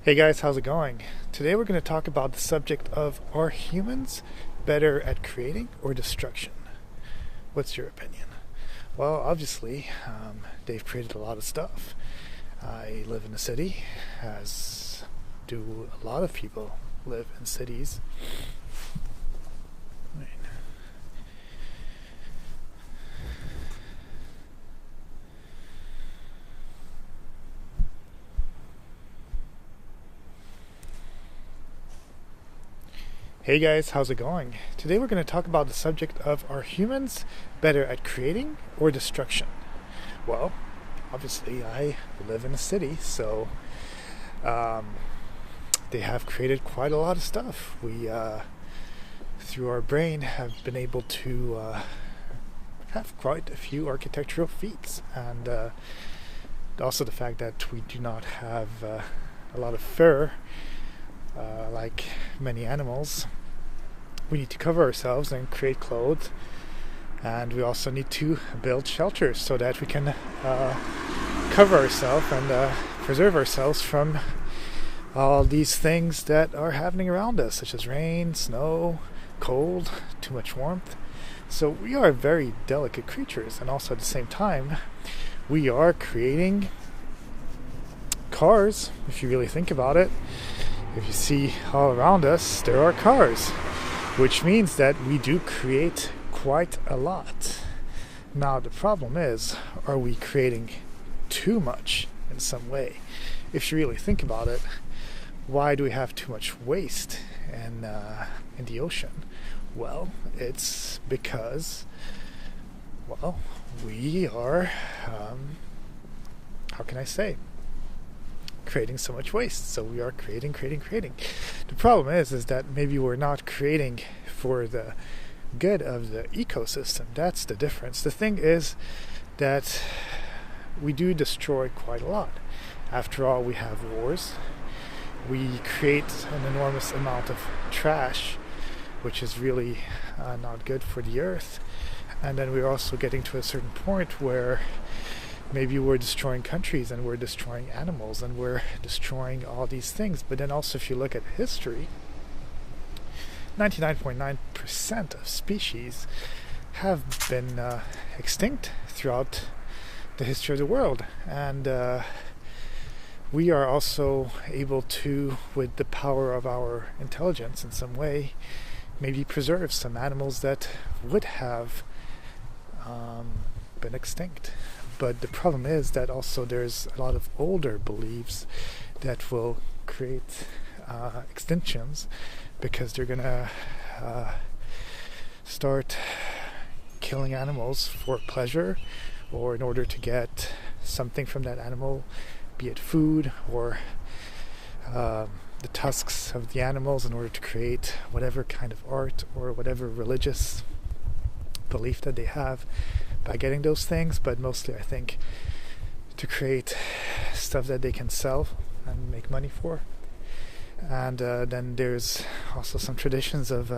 Hey guys, how's it going? Today we're going to talk about the subject of, are humans better at creating or destruction? What's your opinion? Well, obviously, they've created a lot of stuff. I live in a city, as do a lot of people live in cities. Right. Hey guys, how's it going? Today we're going to talk about the subject of, are humans better at creating or destruction? Well, obviously I live in a city, so they have created quite a lot of stuff. We, through our brain, have been able to have quite a few architectural feats, and also the fact that we do not have a lot of fur like many animals. We need to cover ourselves and create clothes, and we also need to build shelters so that we can cover ourselves and preserve ourselves from all these things that are happening around us, such as rain, snow, cold, too much warmth. So we are very delicate creatures, and also at the same time we are creating cars. If you really think about it, if you see all around us, there are cars, which means that we do create quite a lot. Now the problem is, are we creating too much in some way? If you really think about it, why do we have too much waste in the ocean? Well, it's because, we are, how can I say, creating so much waste. So we are creating. The problem is that maybe we're not creating for the good of the ecosystem. That's the difference. The thing is that we do destroy quite a lot. After all, we have wars. We create an enormous amount of trash, which is really not good for the earth. And then we're also getting to a certain point where maybe we're destroying countries, and we're destroying animals, and we're destroying all these things. But then also, if you look at history, 99.9% of species have been extinct throughout the history of the world. And we are also able to, with the power of our intelligence in some way, maybe preserve some animals that would have been extinct. But the problem is that also there's a lot of older beliefs that will create extinctions, because they're gonna start killing animals for pleasure, or in order to get something from that animal, be it food or the tusks of the animals, in order to create whatever kind of art or whatever religious belief that they have by getting those things. But mostly I think to create stuff that they can sell and make money for. And then there's also some traditions of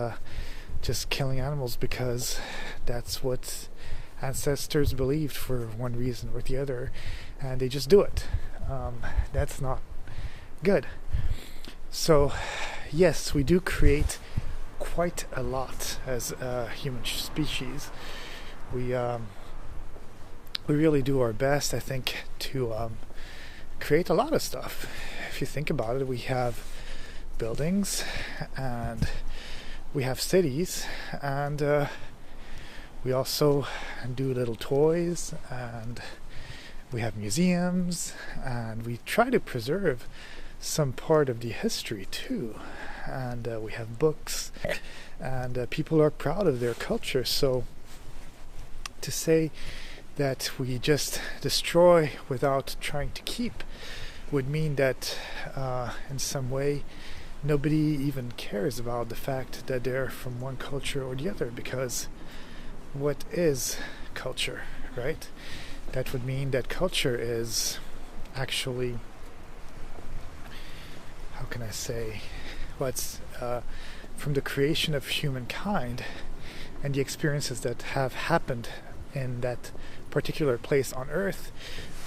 just killing animals because that's what ancestors believed for one reason or the other, and they just do it. That's not good. So yes, we do create quite a lot as a human species. We really do our best, I think, to create a lot of stuff. If you think about it, we have buildings, and we have cities, and we also do little toys, and we have museums, and we try to preserve some part of the history too. And we have books, and people are proud of their culture. So to say that we just destroy without trying to keep would mean that in some way nobody even cares about the fact that they're from one culture or the other, because what is culture, right? That would mean that culture is actually, how can I say, what's from the creation of humankind and the experiences that have happened in that particular place on Earth.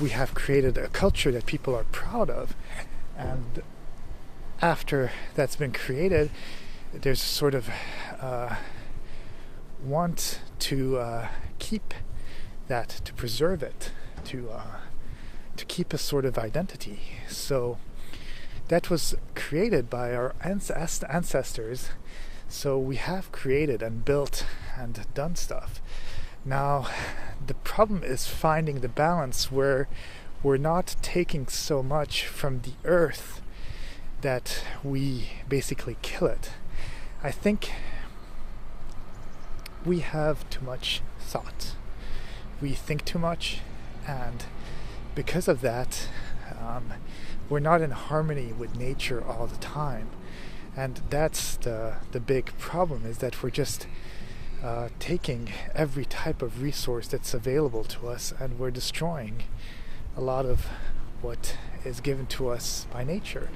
We have created a culture that people are proud of, and after that's been created, there's sort of want to keep that, to preserve it, to keep a sort of identity. So that was created by our ancestors. So we have created and built and done stuff. Now, the problem is finding the balance where we're not taking so much from the earth that we basically kill it. I think we have too much thought. We think too much, and because of that, we're not in harmony with nature all the time. And that's the big problem, is that we're just taking every type of resource that's available to us, and we're destroying a lot of what is given to us by nature.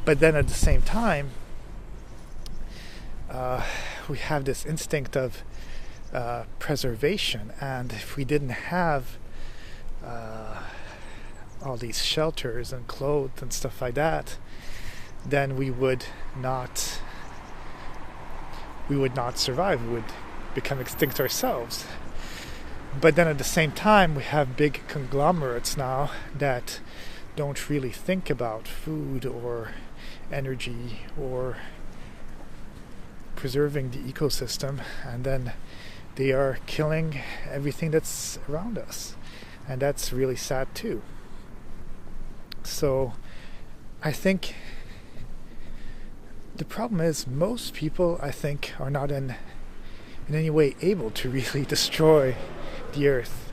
But then at the same time, we have this instinct of preservation, and if we didn't have all these shelters and clothes and stuff like that, then we would not survive. We would become extinct ourselves. But then at the same time, we have big conglomerates now that don't really think about food or energy or preserving the ecosystem, and then they are killing everything that's around us, and that's really sad too. So I think the problem is most people, I think, are not in any way able to really destroy the earth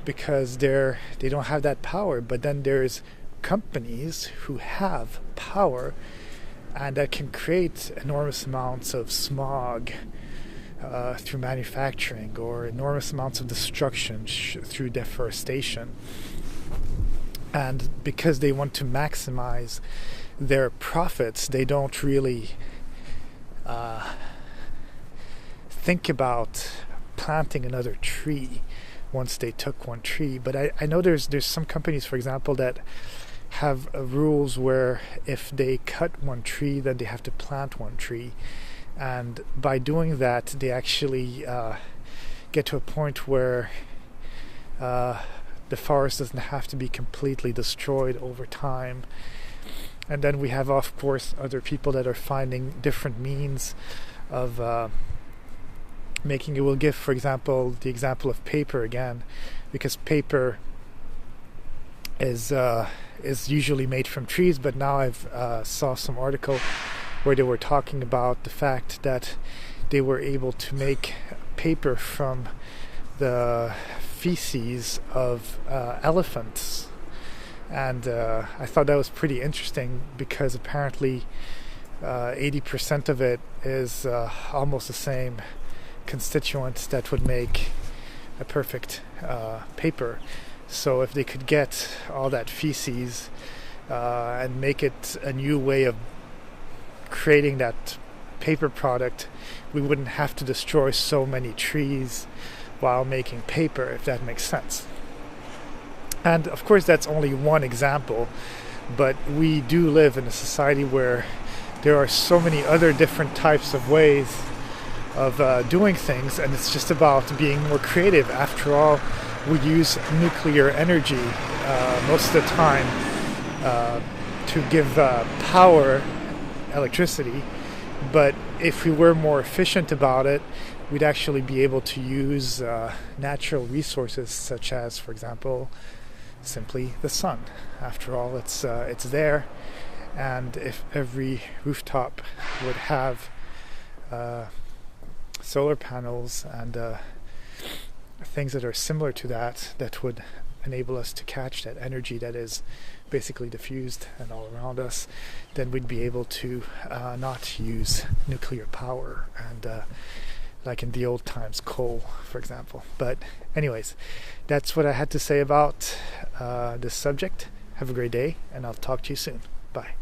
because they don't have that power. But then there's companies who have power and that can create enormous amounts of smog through manufacturing, or enormous amounts of destruction through deforestation. And because they want to maximize their profits, they don't really think about planting another tree once they took one tree. But I know there's some companies, for example, that have rules where if they cut one tree, then they have to plant one tree. And by doing that, they actually get to a point where the forest doesn't have to be completely destroyed over time. And then we have, of course, other people that are finding different means of making it. We'll give, for example, the example of paper again, because paper is usually made from trees, but now I've saw some article where they were talking about the fact that they were able to make paper from the feces of elephants. And I thought that was pretty interesting, because apparently 80% of it is almost the same constituents that would make a perfect paper. So if they could get all that feces and make it a new way of creating that paper product, we wouldn't have to destroy so many trees while making paper, if that makes sense. And of course that's only one example, but we do live in a society where there are so many other different types of ways of doing things, and it's just about being more creative. After all, we use nuclear energy most of the time to give power, electricity, but if we were more efficient about it, we'd actually be able to use natural resources, such as, for example, simply the sun. After all, it's there, and if every rooftop would have solar panels and things that are similar to that, that would enable us to catch that energy that is basically diffused and all around us, then we'd be able to not use nuclear power and like in the old times, coal, for example. But anyways, that's what I had to say about this subject. Have a great day, and I'll talk to you soon. Bye.